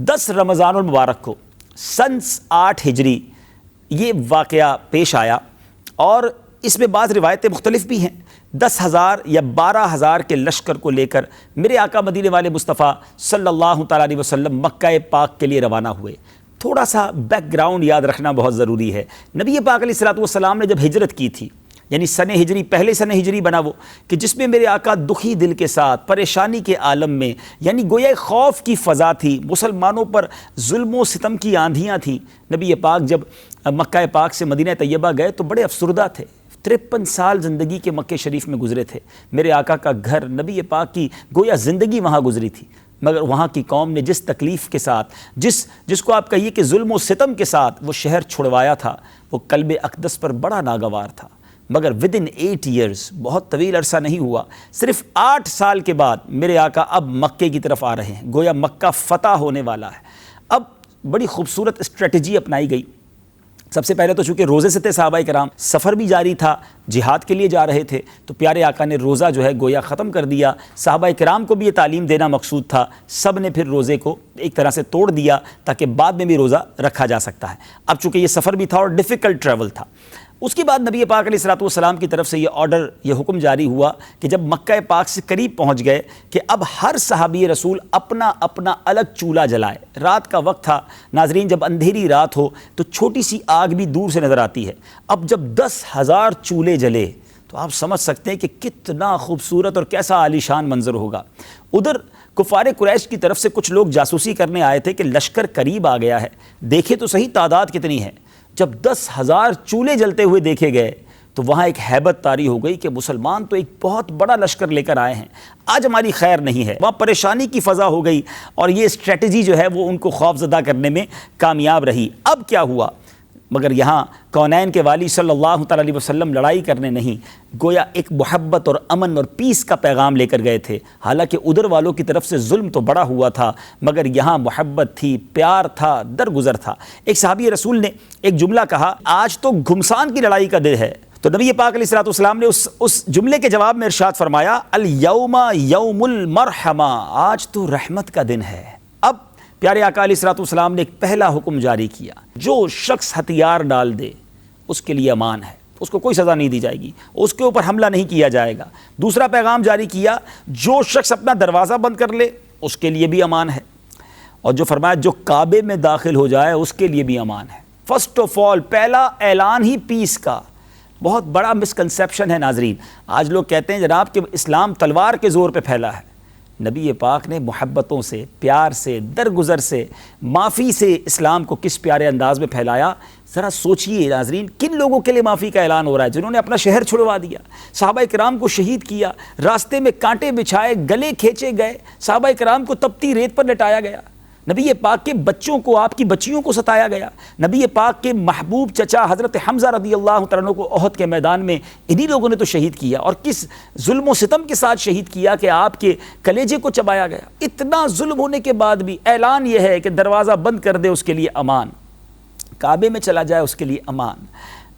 10 رمضان المبارک کو سن 8 ہجری یہ واقعہ پیش آیا، اور اس میں بعض روایتیں مختلف بھی ہیں۔ 10,000 یا 12,000 کے لشکر کو لے کر میرے آقا مدینے والے مصطفیٰ صلی اللہ تعالیٰ علیہ وسلم مکہ پاک کے لیے روانہ ہوئے۔ تھوڑا سا بیک گراؤنڈ یاد رکھنا بہت ضروری ہے۔ نبی پاک علیہ السلام نے جب ہجرت کی تھی، یعنی سن ہجری، پہلے سن ہجری بنا وہ کہ جس میں میرے آقا دکھی دل کے ساتھ پریشانی کے عالم میں، یعنی گویا خوف کی فضا تھی، مسلمانوں پر ظلم و ستم کی آندھیاں تھیں۔ نبی پاک جب مکہ پاک سے مدینہ طیبہ گئے تو بڑے افسردہ تھے۔ 53 سال زندگی کے مکہ شریف میں گزرے تھے۔ میرے آقا کا گھر، نبی پاک کی گویا زندگی وہاں گزری تھی، مگر وہاں کی قوم نے جس تکلیف کے ساتھ، جس کو آپ کہیے کہ ظلم و ستم کے ساتھ وہ شہر چھڑوایا تھا، وہ قلب اقدس پر بڑا ناگوار تھا۔ مگر ودن 8 ایئرز، بہت طویل عرصہ نہیں ہوا، صرف 8 سال کے بعد میرے آقا اب مکے کی طرف آ رہے ہیں، گویا مکہ فتح ہونے والا ہے۔ اب بڑی خوبصورت اسٹریٹجی اپنائی گئی۔ سب سے پہلے تو چونکہ روزے سے تھے صحابہ کرام، سفر بھی جاری تھا، جہاد کے لیے جا رہے تھے، تو پیارے آقا نے روزہ جو ہے گویا ختم کر دیا۔ صحابہ کرام کو بھی یہ تعلیم دینا مقصود تھا، سب نے پھر روزے کو ایک طرح سے توڑ دیا تاکہ بعد میں بھی روزہ رکھا جا سکتا ہے۔ اب چونکہ یہ سفر بھی تھا اور ڈیفیکلٹ ٹریول تھا، اس کے بعد نبی پاک علیہ السلام کی طرف سے یہ آرڈر، یہ حکم جاری ہوا کہ جب مکہ پاک سے قریب پہنچ گئے کہ اب ہر صحابی رسول اپنا اپنا الگ چولہا جلائے۔ رات کا وقت تھا ناظرین، جب اندھیری رات ہو تو چھوٹی سی آگ بھی دور سے نظر آتی ہے۔ اب جب 10,000 چولہے جلے تو آپ سمجھ سکتے ہیں کہ کتنا خوبصورت اور کیسا عالیشان منظر ہوگا۔ ادھر کفار قریش کی طرف سے کچھ لوگ جاسوسی کرنے آئے تھے کہ لشکر قریب آ گیا ہے، دیکھے تو صحیح تعداد کتنی ہے۔ جب 10,000 چولہے جلتے ہوئے دیکھے گئے تو وہاں ایک ہیبت طاری ہو گئی کہ مسلمان تو ایک بہت بڑا لشکر لے کر آئے ہیں، آج ہماری خیر نہیں ہے۔ وہاں پریشانی کی فضا ہو گئی، اور یہ اسٹریٹجی جو ہے وہ ان کو خوف زدہ کرنے میں کامیاب رہی۔ اب کیا ہوا؟ مگر یہاں کونین کے والی صلی اللہ تعالیٰ علیہ وسلم لڑائی کرنے نہیں، گویا ایک محبت اور امن اور پیس کا پیغام لے کر گئے تھے۔ حالانکہ ادھر والوں کی طرف سے ظلم تو بڑا ہوا تھا، مگر یہاں محبت تھی، پیار تھا، درگزر تھا۔ ایک صحابی رسول نے ایک جملہ کہا، آج تو گھمسان کی لڑائی کا دن ہے، تو نبی پاک علیہ السلام نے اس جملے کے جواب میں ارشاد فرمایا، الیوم یوم المرحمہ، آج تو رحمت کا دن ہے۔ اب پیارے آقا علیہ السلام نے ایک پہلا حکم جاری کیا، جو شخص ہتھیار ڈال دے اس کے لیے امان ہے، اس کو کوئی سزا نہیں دی جائے گی، اس کے اوپر حملہ نہیں کیا جائے گا۔ دوسرا پیغام جاری کیا، جو شخص اپنا دروازہ بند کر لے اس کے لیے بھی امان ہے، اور جو فرمایا جو کعبے میں داخل ہو جائے اس کے لیے بھی امان ہے۔ فرسٹ آف آل پہلا اعلان ہی پیس کا۔ بہت بڑا مسکنسیپشن ہے ناظرین، آج لوگ کہتے ہیں جناب کہ اسلام تلوار کے زور پہ پھیلا ہے۔ نبی پاک نے محبتوں سے، پیار سے، درگزر سے، معافی سے اسلام کو کس پیارے انداز میں پھیلایا۔ ذرا سوچئے ناظرین، کن لوگوں کے لیے معافی کا اعلان ہو رہا ہے؟ جنہوں نے اپنا شہر چھڑوا دیا، صحابہ کرام کو شہید کیا، راستے میں کانٹے بچھائے، گلے کھینچے گئے، صحابہ کرام کو تپتی ریت پر لٹایا گیا، نبی پاک کے بچوں کو، آپ کی بچیوں کو ستایا گیا، نبی پاک کے محبوب چچا حضرت حمزہ رضی اللہ تعالیٰ عنہ کو احد کے میدان میں انہی لوگوں نے تو شہید کیا، اور کس ظلم و ستم کے ساتھ شہید کیا کہ آپ کے کلیجے کو چبایا گیا۔ اتنا ظلم ہونے کے بعد بھی اعلان یہ ہے کہ دروازہ بند کر دے اس کے لیے امان، کعبے میں چلا جائے اس کے لیے امان،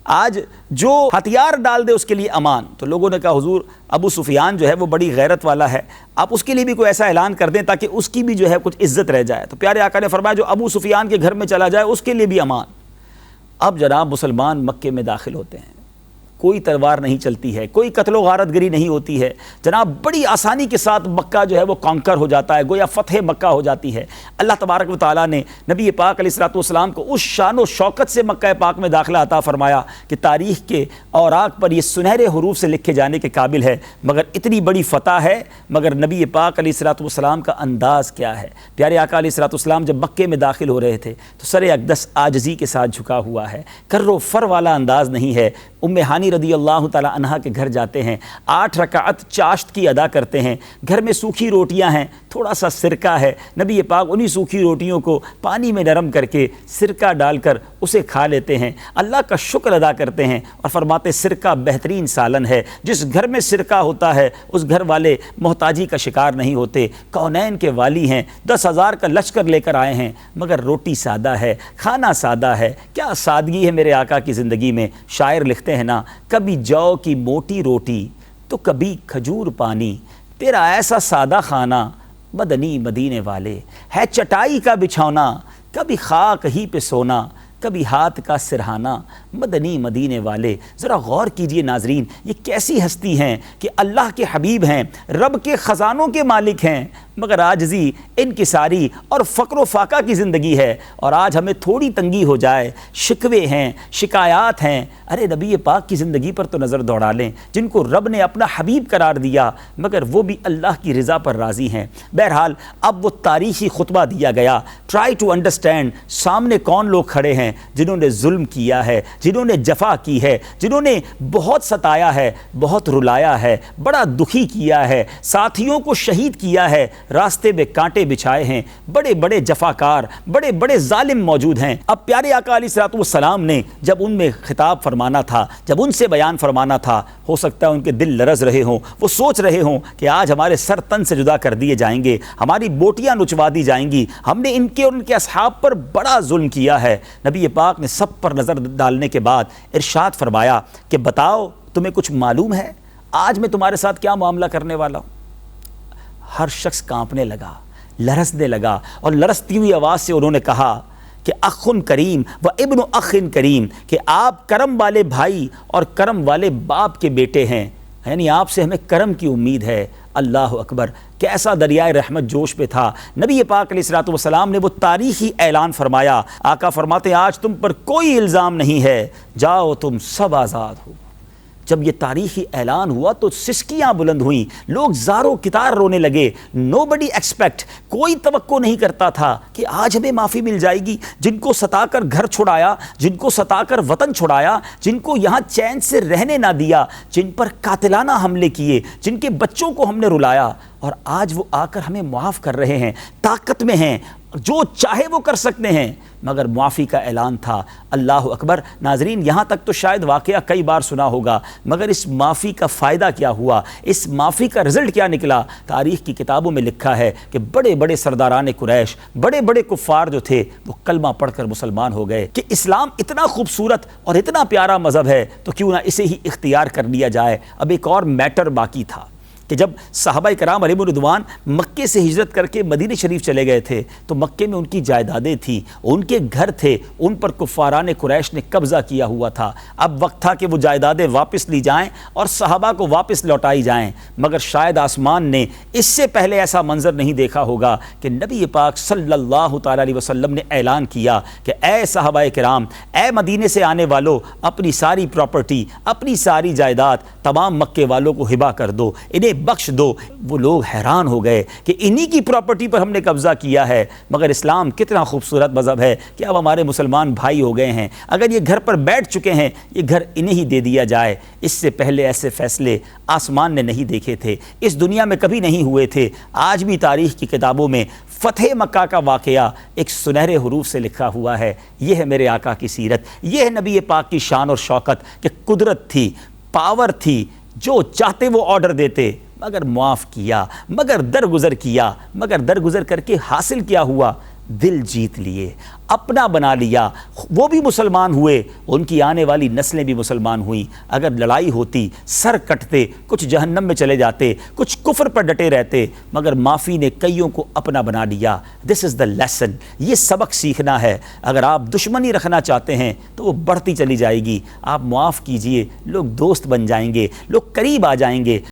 آج جو ہتھیار ڈال دے اس کے لیے امان۔ تو لوگوں نے کہا حضور ابو سفیان جو ہے وہ بڑی غیرت والا ہے، آپ اس کے لیے بھی کوئی ایسا اعلان کر دیں تاکہ اس کی بھی جو ہے کچھ عزت رہ جائے۔ تو پیارے آقا نے فرمایا جو ابو سفیان کے گھر میں چلا جائے اس کے لیے بھی امان۔ اب جناب مسلمان مکے میں داخل ہوتے ہیں، کوئی تلوار نہیں چلتی ہے، کوئی قتل و غارت گری نہیں ہوتی ہے جناب، بڑی آسانی کے ساتھ مکہ جو ہے وہ کانکر ہو جاتا ہے، گویا فتح مکہ ہو جاتی ہے۔ اللہ تبارک و تعالیٰ نے نبی پاک علیہ السلام کو اس شان و شوکت سے مکہ پاک میں داخلہ عطا فرمایا کہ تاریخ کے اوراق پر یہ سنہرے حروف سے لکھے جانے کے قابل ہے۔ مگر اتنی بڑی فتح ہے، مگر نبی پاک علیہ السلام کا انداز کیا ہے؟ پیارے آقا علیہ السلام جب مکے میں داخل ہو رہے تھے تو سر اقدس عاجزی کے ساتھ جھکا ہوا ہے، کر و فر والا انداز نہیں ہے۔ ام ہانی رضی اللہ تعالی عنہا کے گھر جاتے ہیں، 8 رکعت چاشت کی ادا کرتے ہیں، گھر میں سوکھی روٹیاں ہیں، تھوڑا سا سرکہ ہے، نبی پاک انہی سوکھی روٹیوں کو پانی میں نرم کر کے سرکہ ڈال کر اسے کھا لیتے ہیں، اللہ کا شکر ادا کرتے ہیں، اور فرماتے سرکہ بہترین سالن ہے، جس گھر میں سرکہ ہوتا ہے اس گھر والے محتاجی کا شکار نہیں ہوتے۔ کونین کے والی ہیں، 10,000 کا لشکر لے کر آئے ہیں، مگر روٹی سادہ ہے، کھانا سادہ ہے۔ کیا سادگی ہے میرے آقا کی زندگی میں۔ شاعر لکھتے ہیں نا، کبھی جو کی موٹی روٹی تو کبھی کھجور پانی، تیرا ایسا سادہ کھانا مدنی مدینے والے، ہے چٹائی کا بچھونا کبھی خاک ہی پہ سونا، کبھی ہاتھ کا سرہانا، مدنی مدینے والے۔ ذرا غور کیجئے ناظرین، یہ کیسی ہستی ہیں کہ اللہ کے حبیب ہیں، رب کے خزانوں کے مالک ہیں، مگر عاجزی، انکساری اور فقر و فاقہ کی زندگی ہے۔ اور آج ہمیں تھوڑی تنگی ہو جائے، شکوے ہیں، شکایات ہیں، ارے نبی پاک کی زندگی پر تو نظر دوڑا لیں، جن کو رب نے اپنا حبیب قرار دیا مگر وہ بھی اللہ کی رضا پر راضی ہیں۔ بہرحال اب وہ تاریخی خطبہ دیا گیا، ٹرائی ٹو انڈرسٹینڈ، سامنے کون لوگ کھڑے ہیں جنہوں نے ظلم کیا ہے، جنہوں نے جفا کی ہے، جنہوں نے بہت ستایا ہے، بہت رلایا ہے، بڑا دکھی کیا ہے، ساتھیوں کو شہید کیا ہے، راستے میں کانٹے بچھائے ہیں، بڑے بڑے جفاکار، بڑے بڑے ظالم موجود ہیں۔ اب پیارے آقا علیہ الصلوۃ والسلام نے جب ان میں خطاب فرمانا تھا، جب ان سے بیان فرمانا تھا، ہو سکتا ہے ان کے دل لرز رہے ہوں، وہ سوچ رہے ہوں کہ آج ہمارے سر تن سے جدا کر دیے جائیں گے، ہماری بوٹیاں نچوا دی جائیں گی، ہم نے ان کے اور ان کے اصحاب پر بڑا ظلم کیا ہے۔ نبی پاک نے سب پر نظر ڈالنے کے بعد ارشاد فرمایا کہ بتاؤ تمہیں کچھ معلوم ہے آج میں تمہارے ساتھ کیا معاملہ کرنے والا ہوں؟ ہر شخص کانپنے لگا، لرزنے لگا، اور لرزتی ہوئی آواز سے انہوں نے کہا کہ اخن کریم و ابن اخن کریم، کہ آپ کرم والے بھائی اور کرم والے باپ کے بیٹے ہیں، یعنی آپ سے ہمیں کرم کی امید ہے۔ اللہ اکبر، کیسا دریائے رحمت جوش پہ تھا۔ نبی پاک علیہ الصلوۃ والسلام نے وہ تاریخی اعلان فرمایا، آقا فرماتے ہیں آج تم پر کوئی الزام نہیں ہے، جاؤ تم سب آزاد ہو۔ جب یہ تاریخی اعلان ہوا تو سسکیاں بلند ہوئیں، لوگ زاروں کتار رونے لگے۔ نو بڈی ایکسپیکٹ، کوئی توقع نہیں کرتا تھا کہ آج ہمیں معافی مل جائے گی۔ جن کو ستا کر گھر چھڑایا، جن کو ستا کر وطن چھڑایا، جن کو یہاں چین سے رہنے نہ دیا، جن پر قاتلانہ حملے کیے، جن کے بچوں کو ہم نے رلایا، اور آج وہ آ کر ہمیں معاف کر رہے ہیں، طاقت میں ہیں، جو چاہے وہ کر سکتے ہیں، مگر معافی کا اعلان تھا۔ اللہ اکبر۔ ناظرین، یہاں تک تو شاید واقعہ کئی بار سنا ہوگا، مگر اس معافی کا فائدہ کیا ہوا، اس معافی کا رزلٹ کیا نکلا؟ تاریخ کی کتابوں میں لکھا ہے کہ بڑے بڑے سرداران قریش، بڑے بڑے کفار جو تھے، وہ کلمہ پڑھ کر مسلمان ہو گئے کہ اسلام اتنا خوبصورت اور اتنا پیارا مذہب ہے تو کیوں نہ اسے ہی اختیار کر لیا جائے۔ اب ایک اور میٹر باقی تھا کہ جب صحابہ کرام علیہم الرضوان مکے سے ہجرت کر کے مدینہ شریف چلے گئے تھے تو مکے میں ان کی جائیدادیں تھیں، ان کے گھر تھے، ان پر کفاران قریش نے قبضہ کیا ہوا تھا۔ اب وقت تھا کہ وہ جائیدادیں واپس لی جائیں اور صحابہ کو واپس لوٹائی جائیں، مگر شاید آسمان نے اس سے پہلے ایسا منظر نہیں دیکھا ہوگا کہ نبی پاک صلی اللہ تعالیٰ علیہ وسلم نے اعلان کیا کہ اے صحابہ کرام، اے مدینے سے آنے والوں، اپنی ساری پراپرٹی، اپنی ساری جائیداد تمام مکے والوں کو ہبہ کر دو، انہیں بخش دو۔ وہ لوگ حیران ہو گئے کہ انہی کی پراپرٹی پر ہم نے قبضہ کیا ہے، مگر اسلام کتنا خوبصورت مذہب ہے کہ اب ہمارے مسلمان بھائی ہو گئے ہیں، اگر یہ گھر پر بیٹھ چکے ہیں یہ گھر انہیں ہی دے دیا جائے۔ اس سے پہلے ایسے فیصلے آسمان نے نہیں دیکھے تھے، اس دنیا میں کبھی نہیں ہوئے تھے۔ آج بھی تاریخ کی کتابوں میں فتح مکہ کا واقعہ ایک سنہرے حروف سے لکھا ہوا ہے۔ یہ ہے میرے آقا کی سیرت، یہ ہے نبی پاک کی شان اور شوکت کہ قدرت تھی، پاور تھی، جو چاہتے وہ آرڈر دیتے، مگر معاف کیا، مگر درگزر کیا، مگر درگزر کر کے حاصل کیا ہوا؟ دل جیت لیے، اپنا بنا لیا، وہ بھی مسلمان ہوئے، ان کی آنے والی نسلیں بھی مسلمان ہوئیں۔ اگر لڑائی ہوتی، سر کٹتے، کچھ جہنم میں چلے جاتے، کچھ کفر پر ڈٹے رہتے، مگر معافی نے کئیوں کو اپنا بنا لیا۔ دس از دا لیسن، یہ سبق سیکھنا ہے۔ اگر آپ دشمنی رکھنا چاہتے ہیں تو وہ بڑھتی چلی جائے گی، آپ معاف کیجئے، لوگ دوست بن جائیں گے، لوگ قریب آ جائیں گے۔